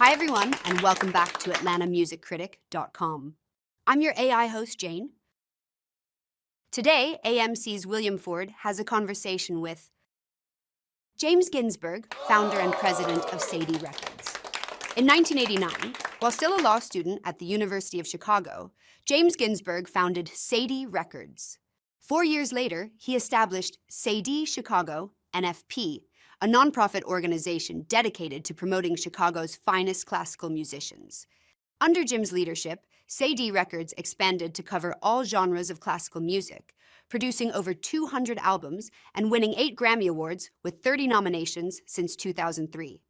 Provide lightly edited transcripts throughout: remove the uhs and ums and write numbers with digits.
Hi, everyone, and welcome back to AtlantaMusicCritic.com. I'm your AI host, Jane. Today, AMC's William Ford has a conversation with James Ginsburg, founder and president of Cedille Records. In 1989, while still a law student at the University of Chicago, James Ginsburg founded Cedille Records. 4 years later, he established Cedille Chicago, NFP, a nonprofit organization dedicated to promoting Chicago's finest classical musicians. Under Jim's leadership, Cedille Records expanded to cover all genres of classical music, producing over 200 albums and winning 8 Grammy Awards with 30 nominations since 2003.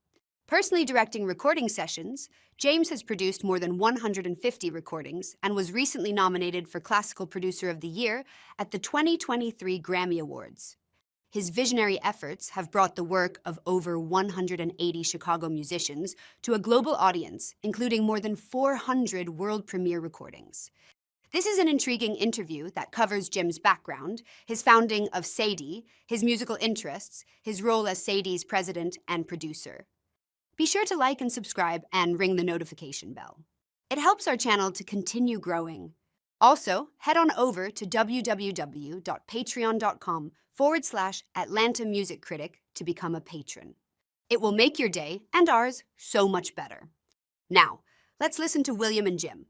Personally directing recording sessions, James has produced more than 150 recordings and was recently nominated for Classical Producer of the Year at the 2023 Grammy Awards. His visionary efforts have brought the work of over 180 Chicago musicians to a global audience, including more than 400 world premiere recordings. This is an intriguing interview that covers Jim's background, his founding of Cedille, his musical interests, his role as Cedille's president and producer. Be sure to like and subscribe and ring the notification bell. It helps our channel to continue growing. Also, head on over to www.patreon.com/Atlanta Music Critic to become a patron. It will make your day and ours so much better. Now, let's listen to William and Jim.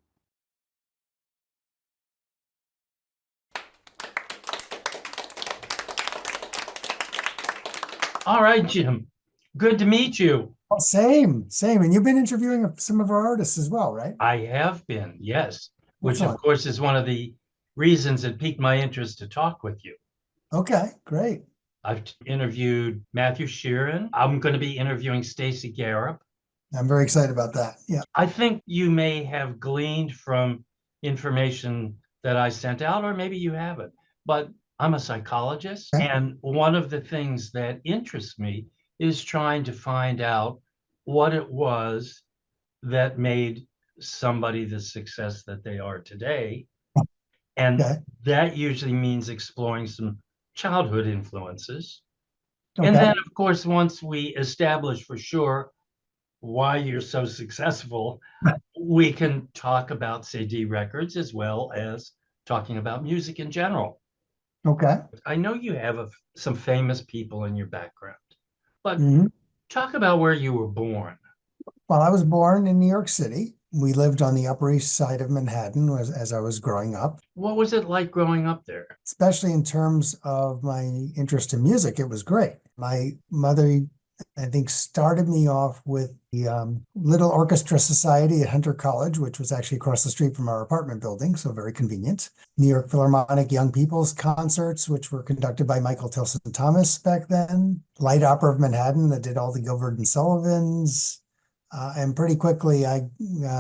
All right, Jim. Good to meet you. Oh, same. And you've been interviewing some of our artists as well, right? I have been, yes, which Excellent. of course is one of the reasons it piqued my interest to talk with you. Okay, great. I've interviewed Matthew Sheeran. I'm going to be interviewing Stacey Garrett. I'm very excited about that. Yeah. I think you may have gleaned from information that I sent out, or maybe you haven't, but I'm a psychologist. Okay. And one of the things that interests me is trying to find out what it was that made somebody the success that they are today. And Okay. that usually means exploring some childhood influences. Okay. And then, of course, once we establish for sure why you're so successful, we can talk about Cedille Records as well as talking about music in general. Okay. I know you have some famous people in your background, but Mhm. talk about where you were born. Well, I was born in New York City. We lived on the Upper East Side of Manhattan as I was growing up. What was it like growing up there? Especially in terms of my interest in music, it was great. My mother, I think, started me off with the Little Orchestra Society at Hunter College, which was actually across the street from our apartment building, so very convenient. New York Philharmonic Young People's Concerts, which were conducted by Michael Tilson Thomas back then. Light Opera of Manhattan that did all the Gilbert and Sullivans. And pretty quickly, I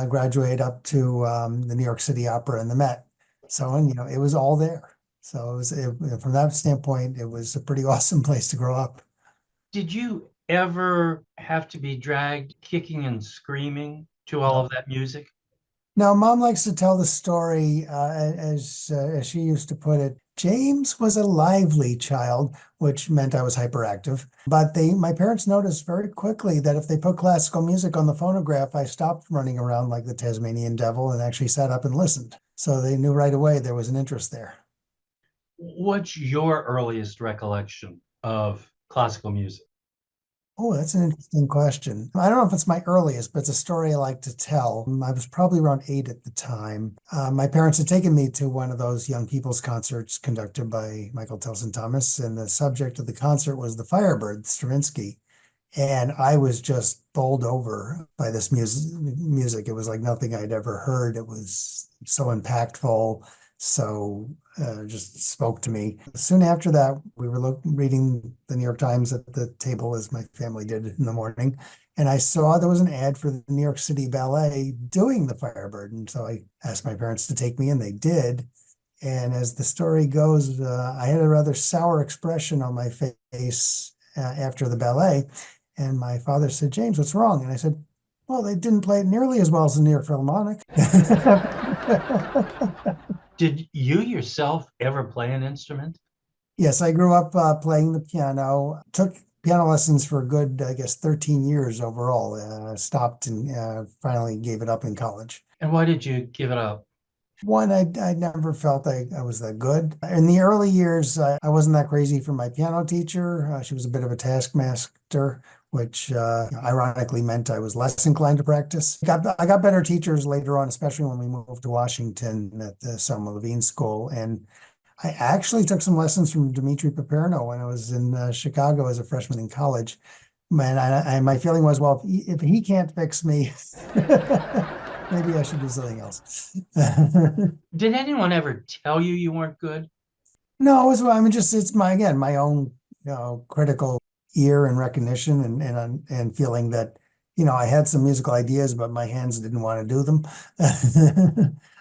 graduated up to the New York City Opera and the Met. So, and it was all there. So from that standpoint, it was a pretty awesome place to grow up. Did you ever have to be dragged kicking and screaming to all of that music? Now, Mom likes to tell the story, as she used to put it, James was a lively child, which meant I was hyperactive. But my parents noticed very quickly that if they put classical music on the phonograph, I stopped running around like the Tasmanian devil and actually sat up and listened. So they knew right away there was an interest there. What's your earliest recollection of classical music? Oh, that's an interesting question. I don't know if it's my earliest, but it's a story I like to tell. I was probably around 8 at the time. My parents had taken me to one of those young people's concerts conducted by Michael Tilson Thomas, and the subject of the concert was the Firebird, Stravinsky. And I was just bowled over by this music. It was like nothing I'd ever heard. It was so impactful. So just spoke to me. Soon after that, we were reading the New York Times at the table, as my family did in the morning. And I saw there was an ad for the New York City Ballet doing the Firebird. And so I asked my parents to take me, and they did. And as the story goes, I had a rather sour expression on my face after the ballet. And my father said, James, what's wrong? And I said, well, they didn't play it nearly as well as the New York Philharmonic. Did you yourself ever play an instrument? Yes, I grew up playing the piano. Took piano lessons for a good, I guess, 13 years overall. Stopped and finally gave it up in college. And why did you give it up? One, I never felt I was that good. In the early years, I wasn't that crazy for my piano teacher. She was a bit of a taskmaster, which ironically meant I was less inclined to practice. I got better teachers later on, especially when we moved to Washington at the Selma Levine School. And I actually took some lessons from Dmitri Paperno when I was in Chicago as a freshman in college. Man, my feeling was, well, if he can't fix me, maybe I should do something else. Did anyone ever tell you you weren't good? No, I mean, just it's my own, critical ear and recognition and feeling that, I had some musical ideas, but my hands didn't want to do them.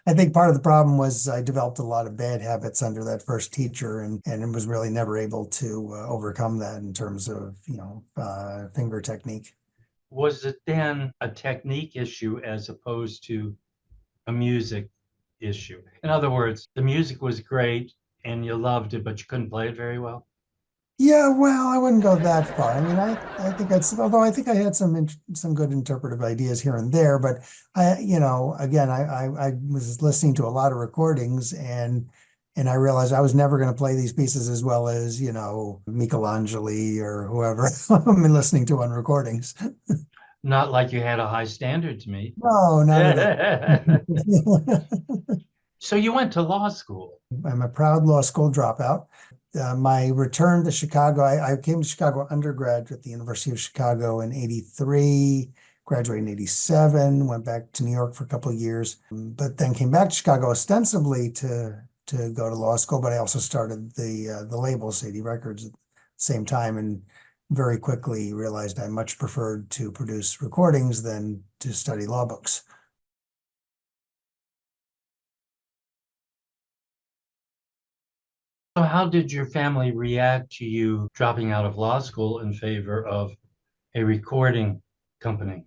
I think part of the problem was I developed a lot of bad habits under that first teacher and was really never able to overcome that in terms of, finger technique. Was it then a technique issue as opposed to a music issue? In other words, the music was great and you loved it, but you couldn't play it very well? Yeah, well, I wouldn't go that far. I mean, although I think I had some good interpretive ideas here and there, but again, I was listening to a lot of recordings and I realized I was never going to play these pieces as well as, Michelangelo or whoever I'm listening to on recordings. Not like you had a high standard to meet. No, not at all. So you went to law school. I'm a proud law school dropout. My return to Chicago, I came to Chicago undergrad at the University of Chicago in 83, graduated in 87, went back to New York for a couple of years, but then came back to Chicago ostensibly to go to law school, but I also started the label Cedille Records at the same time and very quickly realized I much preferred to produce recordings than to study law books. So how did your family react to you dropping out of law school in favor of a recording company?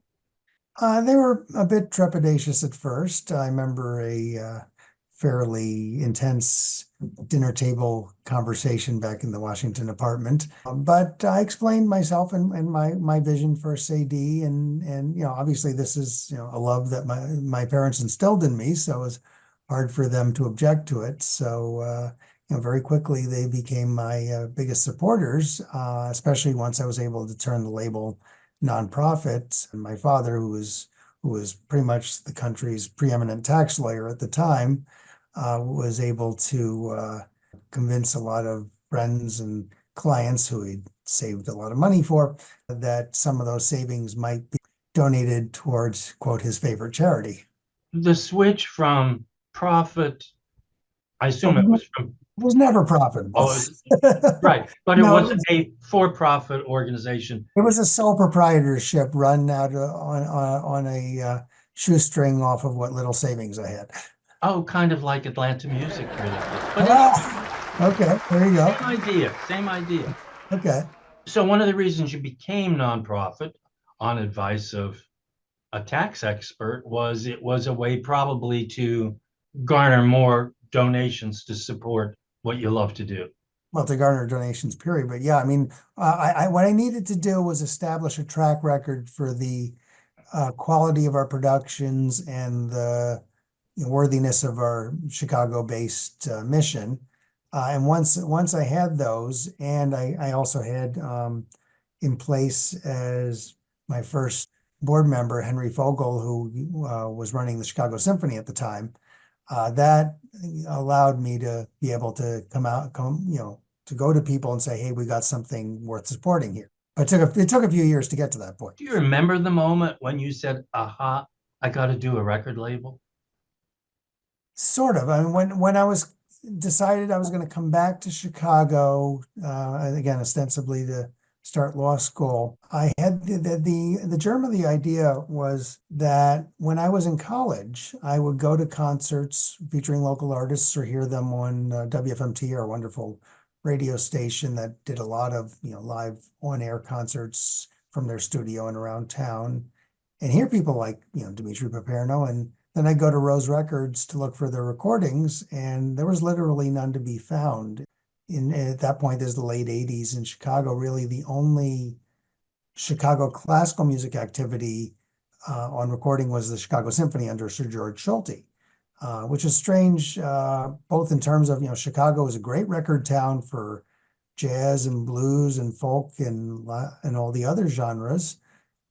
They were a bit trepidatious at first. I remember a fairly intense dinner table conversation back in the Washington apartment. But I explained myself and my vision for Cedille, and obviously this is a love that my parents instilled in me, so it was hard for them to object to it. So very quickly they became my biggest supporters, especially once I was able to turn the label nonprofit. And my father, who was pretty much the country's preeminent tax lawyer at the time, was able to convince a lot of friends and clients who he'd saved a lot of money for that some of those savings might be donated towards, quote, his favorite charity. The switch from profit, I assume it was from. It was never profitable. Right, but it No, wasn't a for-profit organization. It was a sole proprietorship run out on a shoestring off of what little savings I had. Oh, kind of like Atlanta Music really did. But Okay, there you go. Same idea. Okay. So one of the reasons you became nonprofit on advice of a tax expert was it was a way probably to garner more donations to support what you love to do. Well, to garner donations, period. But yeah, I mean, what I needed to do was establish a track record for the quality of our productions and the worthiness of our Chicago-based mission. And once I had those, and I also had in place as my first board member, Henry Fogel, who was running the Chicago Symphony at the time, that allowed me to be able to to go to people and say, hey, we got something worth supporting here. But it took a few years to get to that point. Do you remember the moment when you said, aha, I got to do a record label? Sort of. I mean, when I was decided I was going to come back to Chicago, again, ostensibly to start law school, I had the germ of the idea was that when I was in college, I would go to concerts featuring local artists or hear them on WFMT, our wonderful radio station that did a lot of live on-air concerts from their studio and around town, and hear people like Dmitri Paperno, and then I'd go to Rose Records to look for their recordings, and there was literally none to be found. at that point, there's the late 80s in Chicago, really the only Chicago classical music activity on recording was the Chicago Symphony under Sir George Solti, which is strange, both in terms of, Chicago is a great record town for jazz and blues and folk and all the other genres.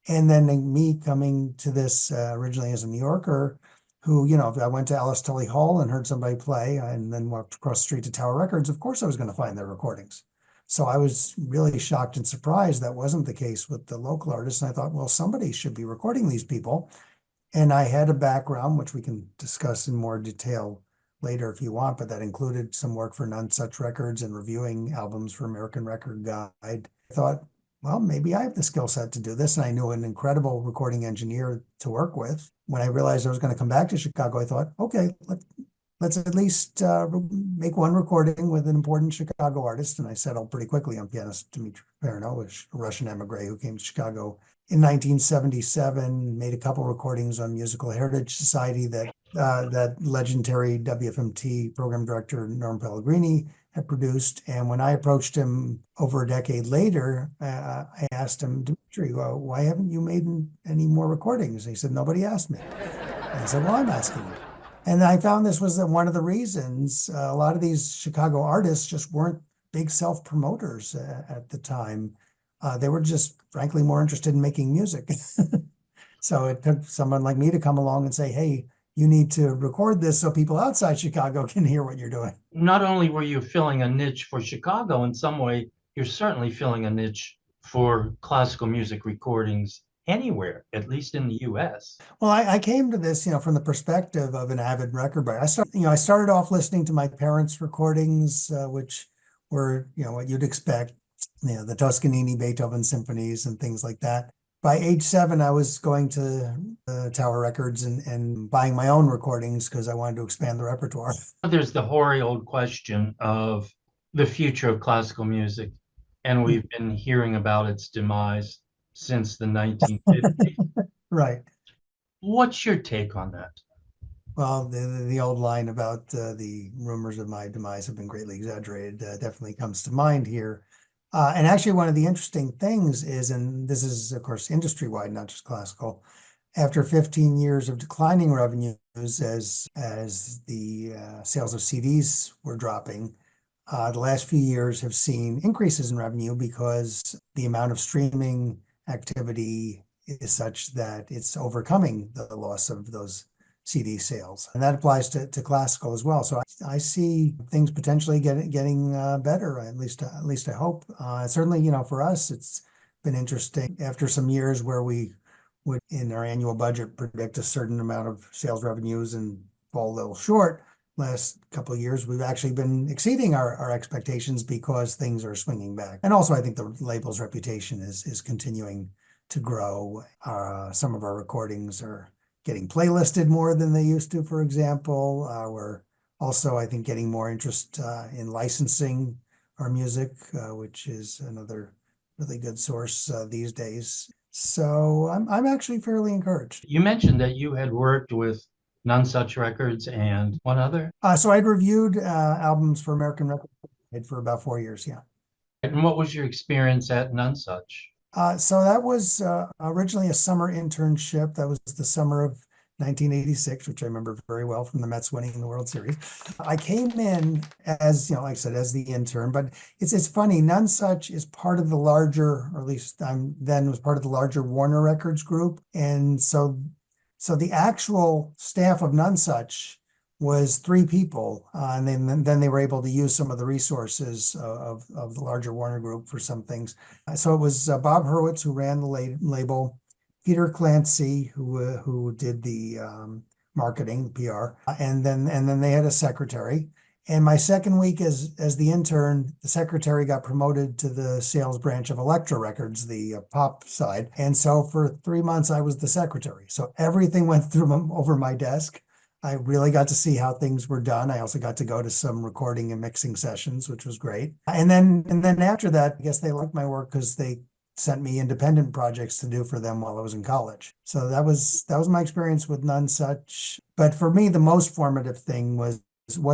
And then me coming to this originally as a New Yorker, who, if I went to Alice Tully Hall and heard somebody play and then walked across the street to Tower Records, of course I was going to find their recordings. So I was really shocked and surprised that wasn't the case with the local artists. And I thought, well, somebody should be recording these people. And I had a background, which we can discuss in more detail later if you want, but that included some work for None Such Records and reviewing albums for American Record Guide. I thought, well, maybe I have the skill set to do this. And I knew an incredible recording engineer to work with. When I realized I was going to come back to Chicago, I thought, okay, let's at least make one recording with an important Chicago artist. And I settled pretty quickly on pianist Dmitry Perino, a Russian emigre who came to Chicago in 1977, made a couple recordings on Musical Heritage Society that legendary WFMT program director Norm Pellegrini had produced. And when I approached him over a decade later, I asked him, Dmitry, well, why haven't you made any more recordings? And he said, nobody asked me. And I said, well, I'm asking you. And I found this was one of the reasons a lot of these Chicago artists just weren't big self-promoters at the time. They were just, frankly, more interested in making music. So it took someone like me to come along and say, hey, you need to record this so people outside Chicago can hear what you're doing. Not only were you filling a niche for Chicago, in some way, you're certainly filling a niche for classical music recordings anywhere, at least in the US. Well, I came to this, from the perspective of an avid record buyer. I started off listening to my parents' recordings, which were, what you'd expect, the Toscanini, Beethoven symphonies and things like that. By age 7, I was going to Tower Records and buying my own recordings because I wanted to expand the repertoire. There's the hoary old question of the future of classical music, and we've been hearing about its demise since the 1950s. Right. What's your take on that? Well, the old line about the rumors of my demise have been greatly exaggerated definitely comes to mind here. And actually, one of the interesting things is, and this is, of course, industry-wide, not just classical, after 15 years of declining revenues as the sales of CDs were dropping, the last few years have seen increases in revenue because the amount of streaming activity is such that it's overcoming the loss of those CD sales. And that applies to classical as well. So I see things potentially getting better, at least I hope. Certainly, for us, it's been interesting after some years where we would, in our annual budget, predict a certain amount of sales revenues and fall a little short. Last couple of years, we've actually been exceeding our expectations because things are swinging back. And also, I think the label's reputation is continuing to grow. Some of our recordings are getting playlisted more than they used to, for example. We're also, I think, getting more interest in licensing our music, which is another really good source these days. So I'm actually fairly encouraged. You mentioned that you had worked with None Such Records and one other. So I'd reviewed albums for American Record Guide for about 4 years, yeah. And what was your experience at None Such? So that was originally a summer internship. That was the summer of 1986, which I remember very well from the Mets winning the World Series. I came in as, like I said, as the intern, but it's funny, None Such is part of the larger, or at least then was part of the larger Warner Records group. And so the actual staff of None Such was 3 people, and then they were able to use some of the resources of the larger Warner Group for some things. So it was Bob Hurwitz who ran the label, Peter Clancy who did the marketing, PR, and then they had a secretary. And my second week as the intern, the secretary got promoted to the sales branch of Elektra Records, the pop side. And so for 3 months, I was the secretary. So everything went through over my desk. I really got to see how things were done. I also got to go to some recording and mixing sessions, which was great. And then after that, I guess they liked my work because they sent me independent projects to do for them while I was in college. So that was my experience with None Such. But for me, the most formative thing was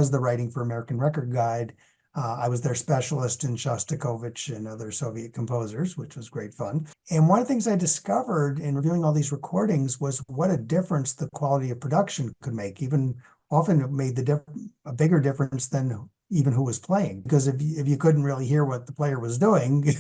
the writing for American Record Guide. I was their specialist in Shostakovich and other Soviet composers, which was great fun. And one of the things I discovered in reviewing all these recordings was what a difference the quality of production could make. Even often it made a bigger difference than even who was playing. Because if you couldn't really hear what the player was doing,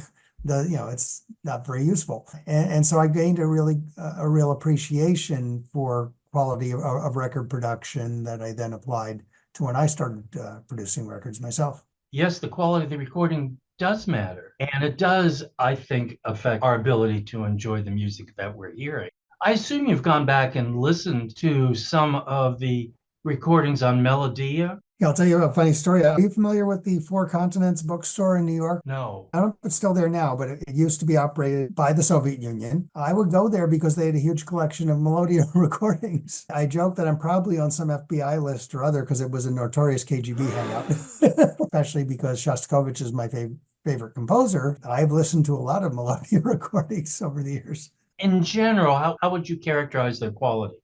it's not very useful. And so I gained a real appreciation for quality of record production that I then applied to when I started producing records myself. Yes, the quality of the recording does matter. And it does, I think, affect our ability to enjoy the music that we're hearing. I assume you've gone back and listened to some of the recordings on Melodia. Yeah, I'll tell you a funny story. Are you familiar with the Four Continents bookstore in New York? No. I don't know if it's still there now, but it used to be operated by the Soviet Union. I would go there because they had a huge collection of Melodia recordings. I joke that I'm probably on some FBI list or other because it was a notorious KGB hangout, especially because Shostakovich is my favorite composer. I've listened to a lot of Melodia recordings over the years. In general, how would you characterize their quality?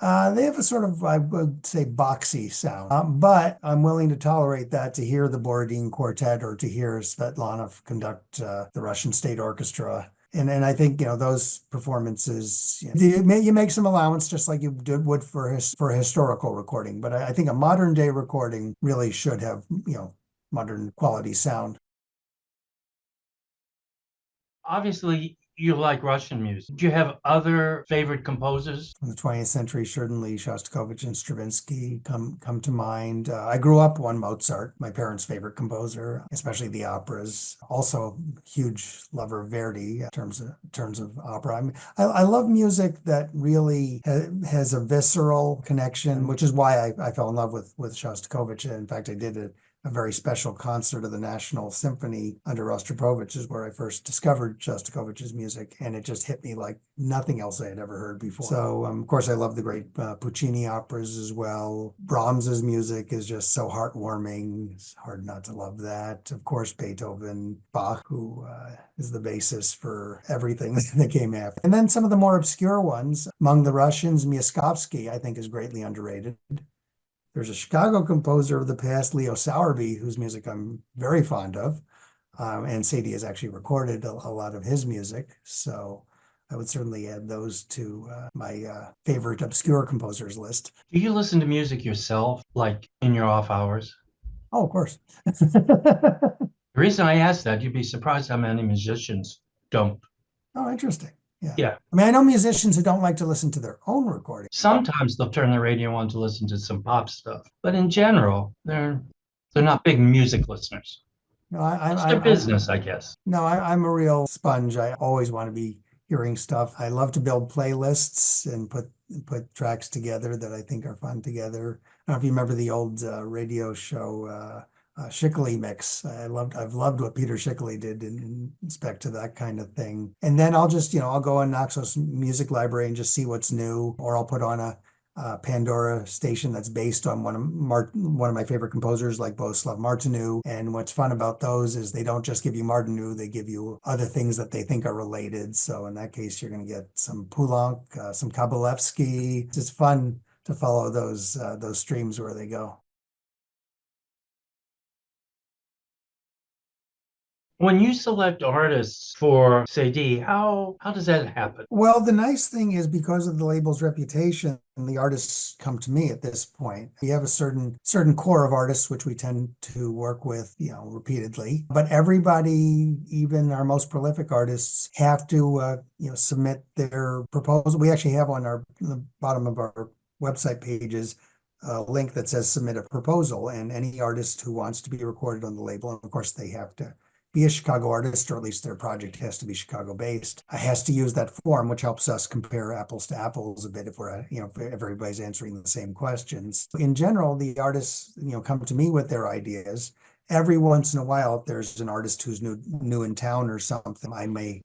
They have a sort of, I would say, boxy sound, but I'm willing to tolerate that to hear the Borodin Quartet or to hear Svetlanov conduct the Russian State Orchestra. And I think, those performances, you make some allowance just like you would for a historical recording. But I think a modern day recording really should have, modern quality sound. Obviously, you like Russian music. Do you have other favorite composers? From the 20th century, certainly Shostakovich and Stravinsky come to mind. I grew up on Mozart, my parents' favorite composer, especially the operas. Also, huge lover of Verdi in terms of opera. I mean, I love music that really has a visceral connection, which is why I fell in love with Shostakovich. In fact, I did a very special concert of the National Symphony under Rostropovich is where I first discovered Shostakovich's music, and it just hit me like nothing else I had ever heard before. So, of course, I love the great Puccini operas as well. Brahms's music is just so heartwarming. It's hard not to love that. Of course, Beethoven, Bach, who is the basis for everything that came after. And then some of the more obscure ones, among the Russians, Miaskovsky, I think, is greatly underrated. There's a Chicago composer of the past, Leo Sowerby, whose music I'm very fond of. And Cedille has actually recorded a lot of his music. So I would certainly add those to my favorite obscure composers list. Do you listen to music yourself, like in your off hours? Oh, of course. The reason I ask that, you'd be surprised how many musicians don't. Oh, interesting. Yeah. Yeah. I mean, I know musicians who don't like to listen to their own recordings. Sometimes they'll turn the radio on to listen to some pop stuff, but in general, they're not big music listeners. No, It's their business, I guess. No, I'm a real sponge. I always want to be hearing stuff. I love to build playlists and put tracks together that I think are fun together. I don't know if you remember the old radio show Shickley Mix. I've loved what Peter Shickley did in respect to that kind of thing. And then I'll just, I'll go on Naxos Music Library and just see what's new, or I'll put on a Pandora station that's based on one of my favorite composers like Bohuslav Martinu. And what's fun about those is they don't just give you Martinu, they give you other things that they think are related. So in that case, you're going to get some Poulenc, some Kabalevsky. It's fun to follow those streams where they go. When you select artists for Cedille, how does that happen? Well, the nice thing is because of the label's reputation, the artists come to me at this point. We have a certain core of artists which we tend to work with, repeatedly. But everybody, even our most prolific artists, have to submit their proposal. We actually have on the bottom of our website pages a link that says submit a proposal, and any artist who wants to be recorded on the label, and of course they have to be a Chicago artist, or at least their project has to be Chicago based, has to use that form, which helps us compare apples to apples a bit if we're, if everybody's answering the same questions. In general, the artists, come to me with their ideas. Every once in a while, if there's an artist who's new in town or something, I may,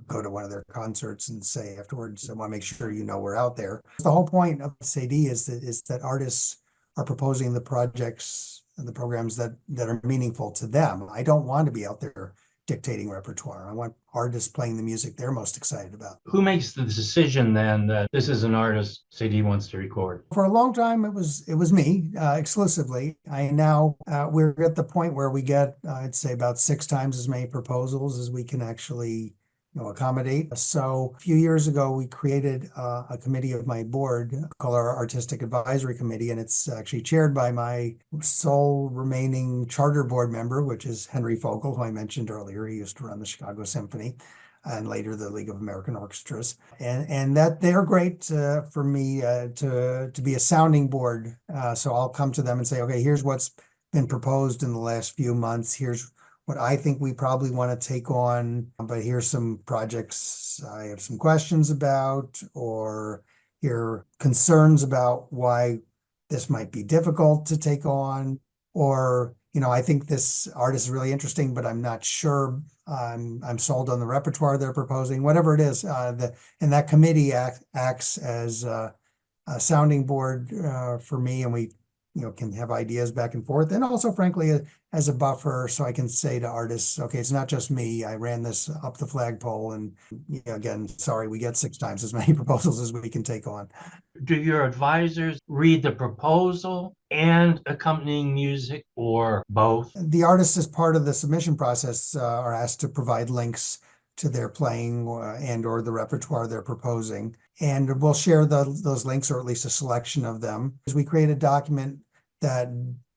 go to one of their concerts and say afterwards, I want to make sure we're out there. The whole point of Cedille is that artists are proposing the projects and the programs that are meaningful to them. I don't want to be out there dictating repertoire. I want artists playing the music they're most excited about. Who makes the decision then that this is an artist Cedille wants to record? For a long time, it was me exclusively. I now we're at the point where we get I'd say about 6 times as many proposals as we can actually accommodate. So a few years ago, we created a committee of my board called our Artistic Advisory Committee, and it's actually chaired by my sole remaining charter board member, which is Henry Fogel, who I mentioned earlier. He used to run the Chicago Symphony and later the League of American Orchestras, and that they're great for me to be a sounding board. So I'll come to them and say, okay, here's what's been proposed in the last few months. Here's what I think we probably want to take on, but here's some projects I have some questions about, or here are concerns about why this might be difficult to take on, or I think this artist is really interesting, but I'm not sure I'm sold on the repertoire they're proposing. Whatever it is, and that committee acts as a sounding board for me, and we can have ideas back and forth, and also frankly as a buffer, so I can say to artists, okay, it's not just me. I ran this up the flagpole, and again, sorry, we get 6 times as many proposals as we can take on. Do your advisors read the proposal and accompanying music, or both? The artists, as part of the submission process, are asked to provide links to their playing and or the repertoire they're proposing. And we'll share those links, or at least a selection of them. As we create a document that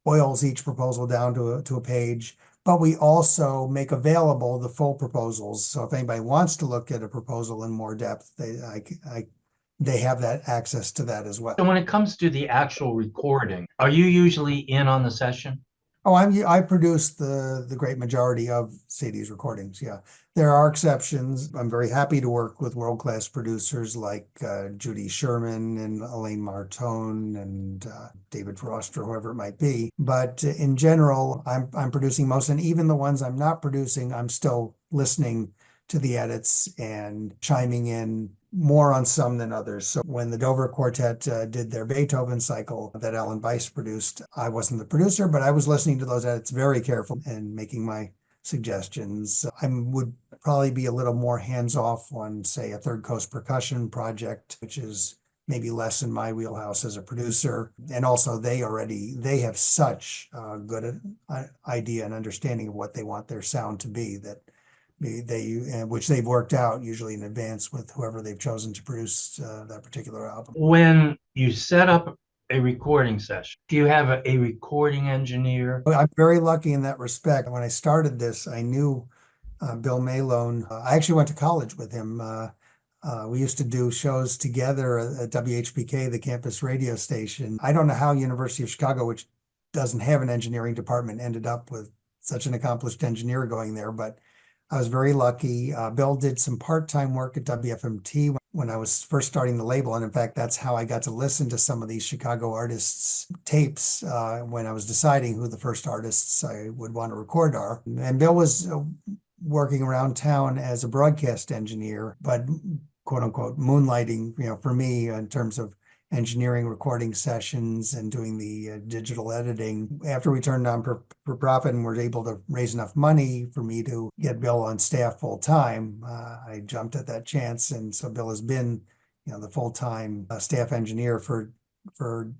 boils each proposal down to a page, but we also make available the full proposals. So if anybody wants to look at a proposal in more depth, they have that access to that as well. So when it comes to the actual recording, are you usually in on the session? Oh, I produce the great majority of Cedille's recordings. Yeah, there are exceptions. I'm very happy to work with world-class producers like Judy Sherman and Elaine Martone and David Frost or whoever it might be. But in general, I'm producing most, and even the ones I'm not producing, I'm still listening to the edits and chiming in more on some than others. So when the Dover Quartet did their Beethoven cycle that Alan Weiss produced, I wasn't the producer, but I was listening to those edits very carefully and making my suggestions. I would probably be a little more hands-off on, say, a Third Coast percussion project, which is maybe less in my wheelhouse as a producer. And also they have such a good idea and understanding of what they want their sound to be, that which they've worked out usually in advance with whoever they've chosen to produce that particular album. When you set up a recording session, do you have a recording engineer? I'm very lucky in that respect. When I started this, I knew Bill Malone. I actually went to college with him. We used to do shows together at WHPK, the campus radio station. I don't know how University of Chicago, which doesn't have an engineering department, ended up with such an accomplished engineer going there, but I was very lucky. Bill did some part-time work at WFMT when I was first starting the label. And in fact, that's how I got to listen to some of these Chicago artists' tapes when I was deciding who the first artists I would want to record are. And Bill was working around town as a broadcast engineer, but quote unquote moonlighting, for me in terms of engineering recording sessions and doing the digital editing. After we turned on for profit and were able to raise enough money for me to get Bill on staff full time, I jumped at that chance. And so Bill has been, the full-time staff engineer for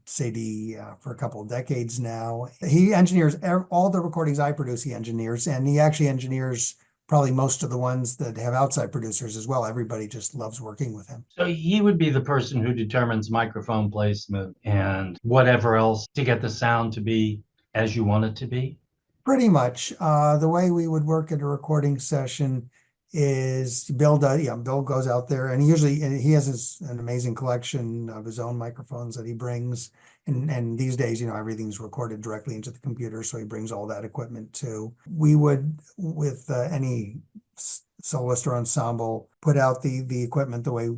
Cedille for a couple of decades now. He engineers all the recordings I produce. He engineers, and he actually engineers probably most of the ones that have outside producers as well. Everybody just loves working with him. So he would be the person who determines microphone placement and whatever else to get the sound to be as you want it to be? Pretty much. The way we would work at a recording session is Bill goes out there, and he has an amazing collection of his own microphones that he brings. And these days, everything's recorded directly into the computer, so he brings all that equipment too. We would, with any soloist or ensemble, put out the equipment the way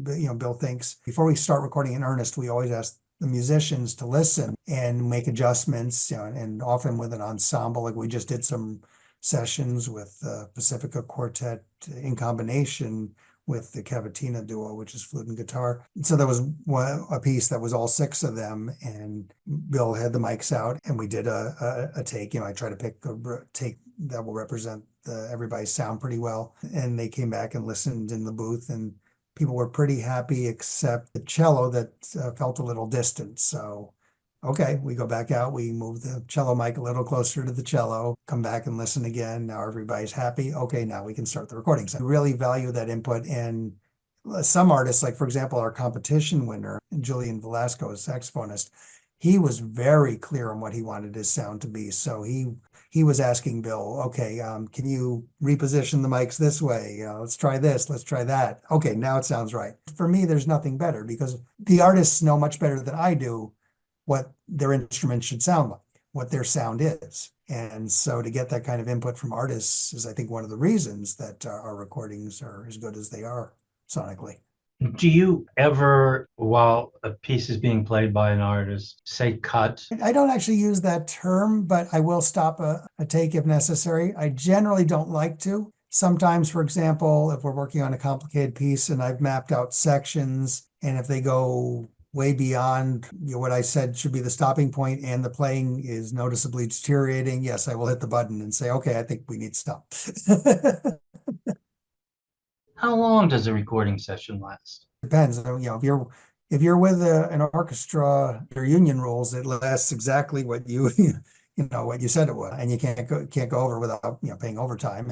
Bill thinks. Before we start recording in earnest, we always ask the musicians to listen and make adjustments, and often with an ensemble. Like we just did some sessions with Pacifica Quartet in combination with the Cavatina duo, which is flute and guitar. So there was a piece that was all 6 of them, and Bill had the mics out, and we did a take. I try to pick a take that will represent everybody's sound pretty well. And they came back and listened in the booth, and people were pretty happy, except the cello that felt a little distant. So, okay, we go back out, we move the cello mic a little closer to the cello, come back and listen again. Now everybody's happy. Okay, now we can start the recording. So we really value that input. And some artists, like for example, our competition winner, Julian Velasco, a saxophonist, he was very clear on what he wanted his sound to be. So he was asking Bill, okay, can you reposition the mics this way? Let's try this, let's try that. Okay, now it sounds right. For me, there's nothing better because the artists know much better than I do what their instrument should sound like, what their sound is. And so to get that kind of input from artists is, I think, one of the reasons that our recordings are as good as they are sonically. Do you ever, while a piece is being played by an artist, say cut? I don't actually use that term, but I will stop a take if necessary. I generally don't like to. Sometimes, for example, if we're working on a complicated piece and I've mapped out sections, and if they go way beyond what I said should be the stopping point and the playing is noticeably deteriorating, yes, I will hit the button and say, okay, I think we need to stop. How long does a recording session last? Depends. If you're with an orchestra, your union rules, it lasts exactly what what you said it would, and you can't go over without paying overtime.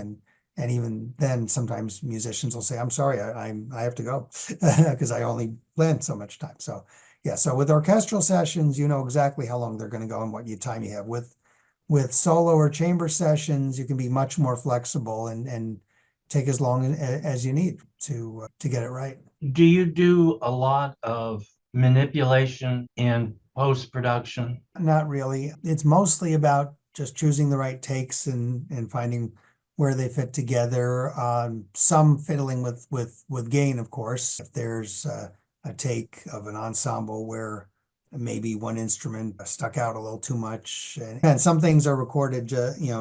And even then, sometimes musicians will say, "I'm sorry, I have to go because I only planned so much time." So yeah, so with orchestral sessions, you know exactly how long they're going to go and what time you have. With solo or chamber sessions, you can be much more flexible and take as long as you need to get it right. Do you do a lot of manipulation in post-production? Not really. It's mostly about just choosing the right takes and finding where they fit together. Some fiddling with gain, of course. If there's a take of an ensemble where maybe one instrument stuck out a little too much, and some things are recorded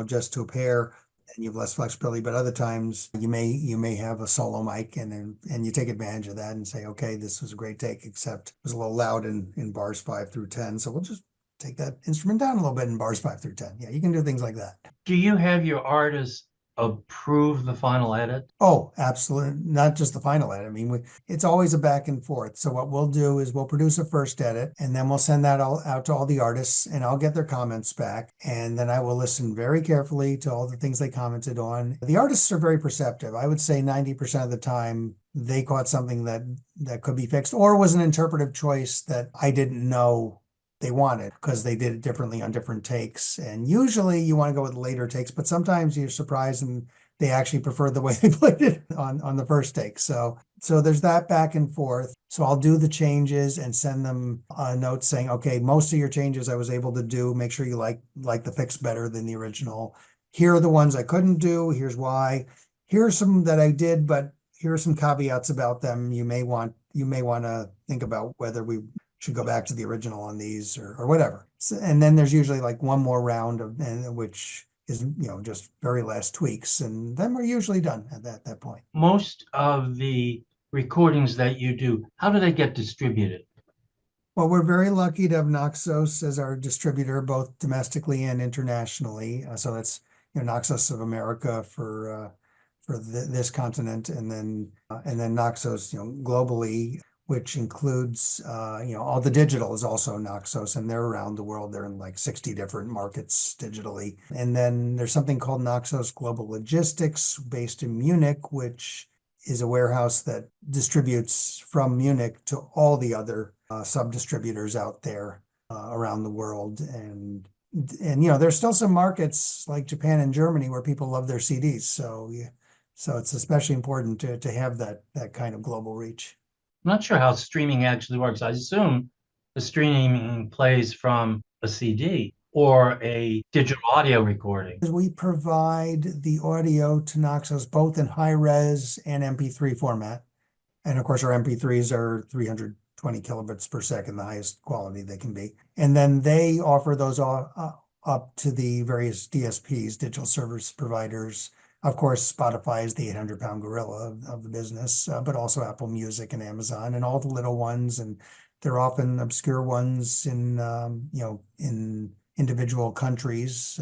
just to a pair, and you have less flexibility. But other times you may have a solo mic and you take advantage of that and say, okay, this was a great take, except it was a little loud in bars 5 through 10. So we'll just take that instrument down a little bit in bars 5 through 10. Yeah, you can do things like that. Do you have your artists approve the final edit? Oh, absolutely. Not just the final edit. I mean, it's always a back and forth. So what we'll do is we'll produce a first edit, and then we'll send that all out to all the artists, and I'll get their comments back. And then I will listen very carefully to all the things they commented on. The artists are very perceptive. I would say 90% of the time they caught something that could be fixed, or was an interpretive choice that I didn't know they wanted because they did it differently on different takes. And usually you want to go with later takes, but sometimes you're surprised and they actually prefer the way they played it on the first take. So there's that back and forth. So I'll do the changes and send them a note saying, okay, most of your changes I was able to do. Make sure you like the fix better than the original. Here are the ones I couldn't do. Here's why. Here are some that I did, but here are some caveats about them. You may want to think about whether we should go back to the original on these or whatever. So, and then there's usually like one more round which is just very last tweaks, and then we're usually done at that point. Most of the recordings that you do, how do they get distributed? Well, we're very lucky to have Naxos as our distributor, both domestically and internationally. So that's Naxos of America for this continent, and then Naxos globally, which includes all the digital is also Naxos, and they're around the world. They're in like 60 different markets digitally. And then there's something called Naxos Global Logistics based in Munich, which is a warehouse that distributes from Munich to all the other sub-distributors out there around the world. And there's still some markets like Japan and Germany where people love their CDs. So it's especially important to have that kind of global reach. I'm not sure how streaming actually works. I assume the streaming plays from a CD or a digital audio recording. We provide the audio to Naxos both in high res and MP3 format. And of course, our MP3s are 320 kilobits per second, the highest quality they can be. And then they offer those up to the various DSPs, digital service providers. Of course, Spotify is the 800-pound gorilla of the business, but also Apple Music and Amazon and all the little ones. And they're often obscure ones in individual countries,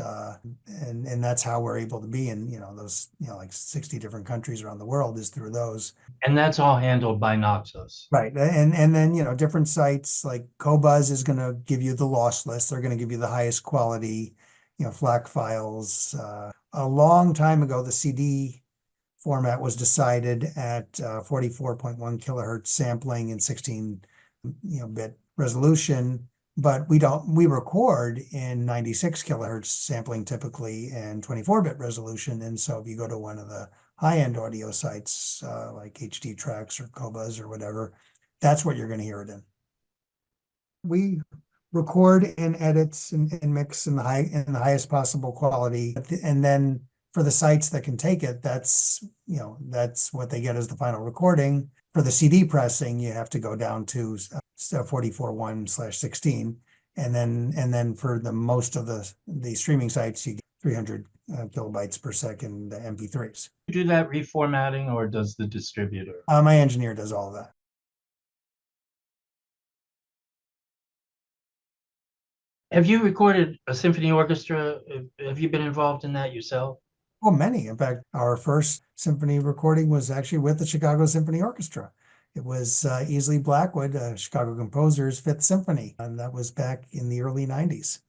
and that's how we're able to be in, those, like 60 different countries around the world is through those. And that's all handled by Naxos. Right. And then, different sites like Qobuz is going to give you the loss list. They're going to give you the highest quality, FLAC files. A long time ago, the CD format was decided at 44.1 kilohertz sampling and 16 bit resolution, but we record in 96 kilohertz sampling typically and 24-bit resolution. And so if you go to one of the high-end audio sites like HD Tracks or Qobuz or whatever, that's what you're going to hear it in. We record and edit and mix in the highest possible quality, and then for the sites that can take it, that's what they get as the final recording. For the CD pressing, you have to go down to 44.1/16, and then for the most of the streaming sites, you get 300 kilobytes per second MP3s. You do that reformatting, or does the distributor? My engineer does all of that. Have you recorded a symphony orchestra? Have you been involved in that yourself? Well, many. In fact, our first symphony recording was actually with the Chicago Symphony Orchestra. It was Easley Blackwood, Chicago composer's Fifth Symphony, and that was back in the early 90s.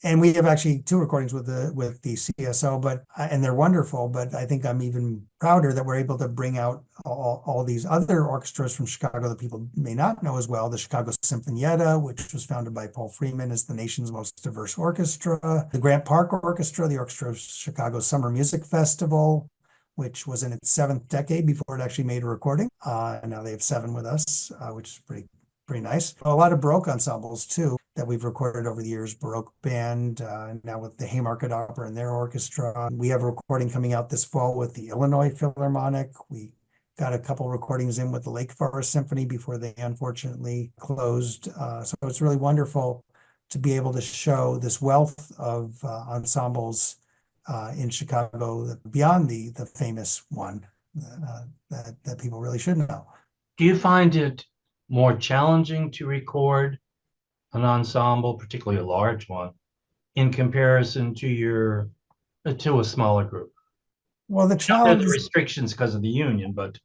And we have actually 2 recordings with the CSO, and they're wonderful. But I think I'm even prouder that we're able to bring out all these other orchestras from Chicago that people may not know as well. The Chicago Sinfonietta, which was founded by Paul Freeman, is the nation's most diverse orchestra. The Grant Park Orchestra, the orchestra of Chicago's Summer Music Festival, which was in its 7th decade before it actually made a recording. And now they have 7 with us, which is pretty nice. A lot of Baroque ensembles too that we've recorded over the years. Baroque Band, now with the Haymarket Opera and their orchestra. We have a recording coming out this fall with the Illinois Philharmonic. We got a couple recordings in with the Lake Forest Symphony before they unfortunately closed. So it's really wonderful to be able to show this wealth of ensembles in Chicago beyond the famous one that people really should know. Do you find it more challenging to record an ensemble, particularly a large one, in comparison to a smaller group? Well, the Not that challenge the restrictions because of the union, but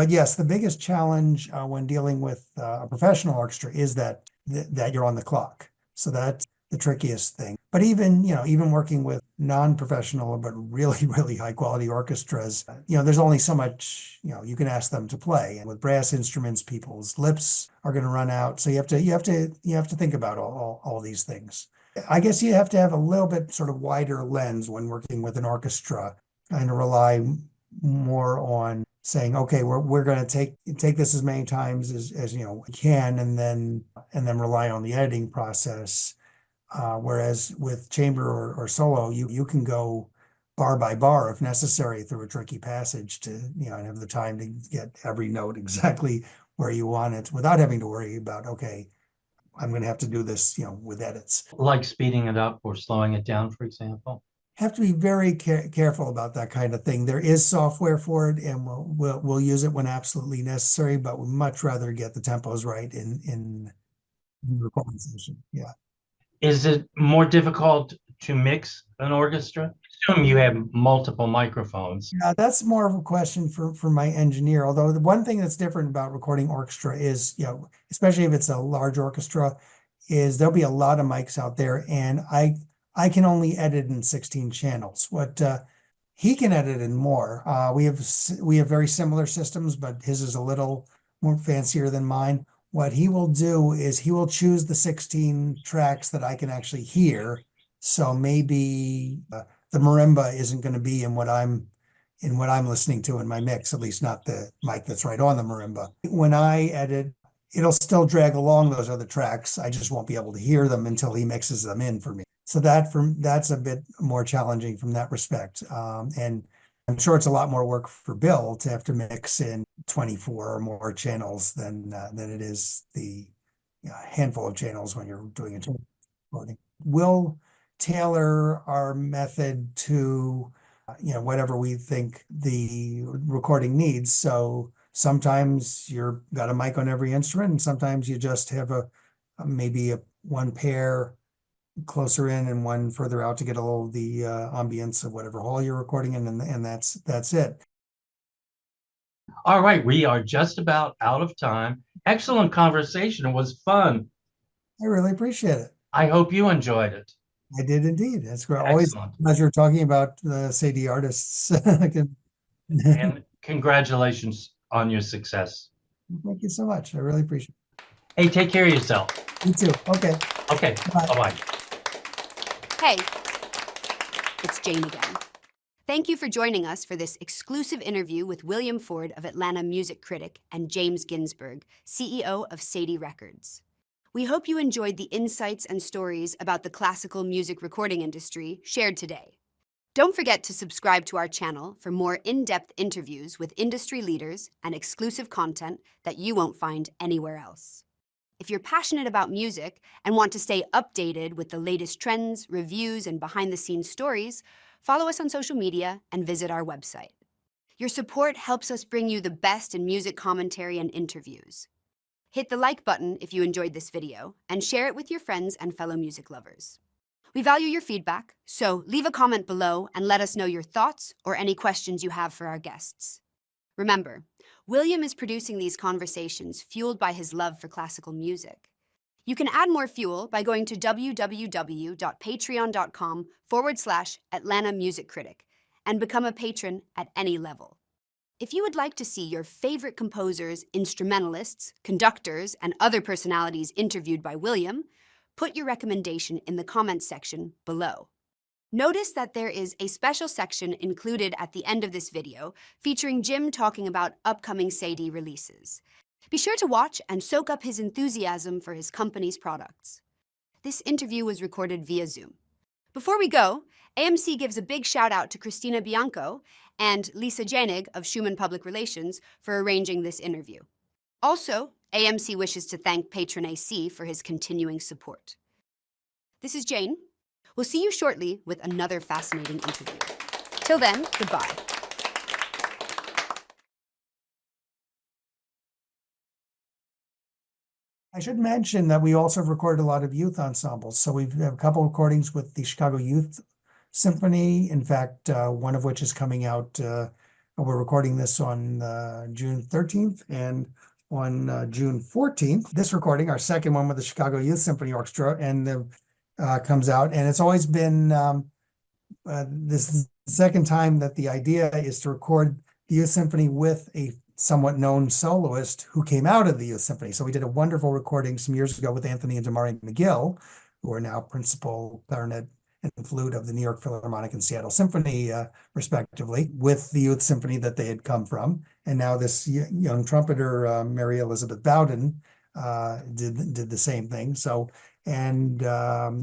yes, the biggest challenge when dealing with a professional orchestra is that you're on the clock. So that's the trickiest thing. But even working with non-professional but really, really high quality orchestras, there's only so much, you can ask them to play. And with brass instruments, people's lips are going to run out. So you have to think about all these things. I guess you have to have a little bit sort of wider lens when working with an orchestra, kind of rely more on saying, okay, we're going to take this as many times as we can, and then rely on the editing process. Whereas with chamber or solo, you can go bar by bar if necessary through a tricky passage to and have the time to get every note exactly where you want it without having to worry about, okay, I'm going to have to do this with edits. like speeding it up or slowing it down, for example. Have to be very careful about that kind of thing. There is software for it, and we'll use it when absolutely necessary, but we'd much rather get the tempos right in the recording session. Yeah. Is it more difficult to mix an orchestra? Assume you have multiple microphones. Yeah, that's more of a question for my engineer. Although the one thing that's different about recording orchestra is, especially if it's a large orchestra, is there'll be a lot of mics out there, and I can only edit in 16 channels. What he can edit in more. We have very similar systems, but his is a little more fancier than mine. What he will do is he will choose the 16 tracks that I can actually hear. So maybe the marimba isn't going to be in what I'm listening to in my mix, at least not the mic that's right on the marimba. When I edit, it'll still drag along those other tracks. I just won't be able to hear them until he mixes them in for me. So that's a bit more challenging from that respect. And I'm sure it's a lot more work for Bill to have to mix in 24 or more channels than it is the handful of channels when you're doing a recording. We'll tailor our method to whatever we think the recording needs. So sometimes you've got a mic on every instrument, and sometimes you just have maybe one pair closer in and one further out to get a little of the ambience of whatever hall you're recording in, and that's it. All right, we are just about out of time. Excellent conversation. It was fun. I really appreciate it. I hope you enjoyed it. I did indeed. It's great. Always Excellent. a pleasure talking about the Cedille artists. And congratulations on your success. Thank you so much. I really appreciate Hey, take care of yourself. it. You too. Okay. Okay, Bye. bye-bye. Hey, it's Jane again. Thank you for joining us for this exclusive interview with William Ford of Atlanta music critic and James Ginsburg, CEO of Cedille Records. We hope you enjoyed the insights and stories about the classical music recording industry shared today. Don't forget to subscribe to our channel for more in-depth interviews with industry leaders and exclusive content that you won't find anywhere else. If you're passionate about music and want to stay updated with the latest trends, reviews, and behind-the-scenes stories, follow us on social media and visit our website. Your support helps us bring you the best in music commentary and interviews. Hit the like button if you enjoyed this video and share it with your friends and fellow music lovers. We value your feedback, so leave a comment below and let us know your thoughts or any questions you have for our guests. Remember, William is producing these conversations fueled by his love for classical music. You can add more fuel by going to www.patreon.com/Atlanta Music Critic and become a patron at any level. If you would like to see your favorite composers, instrumentalists, conductors, and other personalities interviewed by William, put your recommendation in the comments section below. Notice that there is a special section included at the end of this video featuring Jim talking about upcoming Cedille releases. Be sure to watch and soak up his enthusiasm for his company's products. This interview was recorded via Zoom. Before we go, AMC gives a big shout out to Christina Bianco and Lisa Janig of Schumann Public Relations for arranging this interview. Also, AMC wishes to thank Patron AC for his continuing support. This is Jane. We'll see you shortly with another fascinating interview. Till then, goodbye. I should mention that we also have recorded a lot of youth ensembles. So we have a couple recordings with the Chicago Youth Symphony. In fact, one of which is coming out. We're recording this on June 13th and on June 14th. This recording, our second one with the Chicago Youth Symphony Orchestra, and comes out. And it's always been this is the second time that the idea is to record the Youth Symphony with a somewhat known soloist who came out of the Youth Symphony. So we did a wonderful recording some years ago with Anthony and Damari McGill, who are now principal clarinet and flute of the New York Philharmonic and Seattle Symphony, respectively, with the Youth Symphony that they had come from. And now this young trumpeter, Mary Elizabeth Bowden, did the same thing. So, and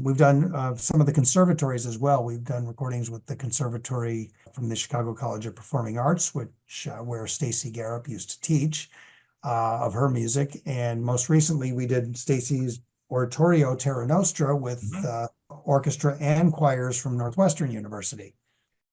we've done some of the conservatories as well. We've done recordings with the conservatory from the Chicago College of Performing Arts, which where Stacey Garrop used to teach, of her music. And most recently, we did Stacey's Oratorio Terra Nostra with orchestra and choirs from Northwestern University.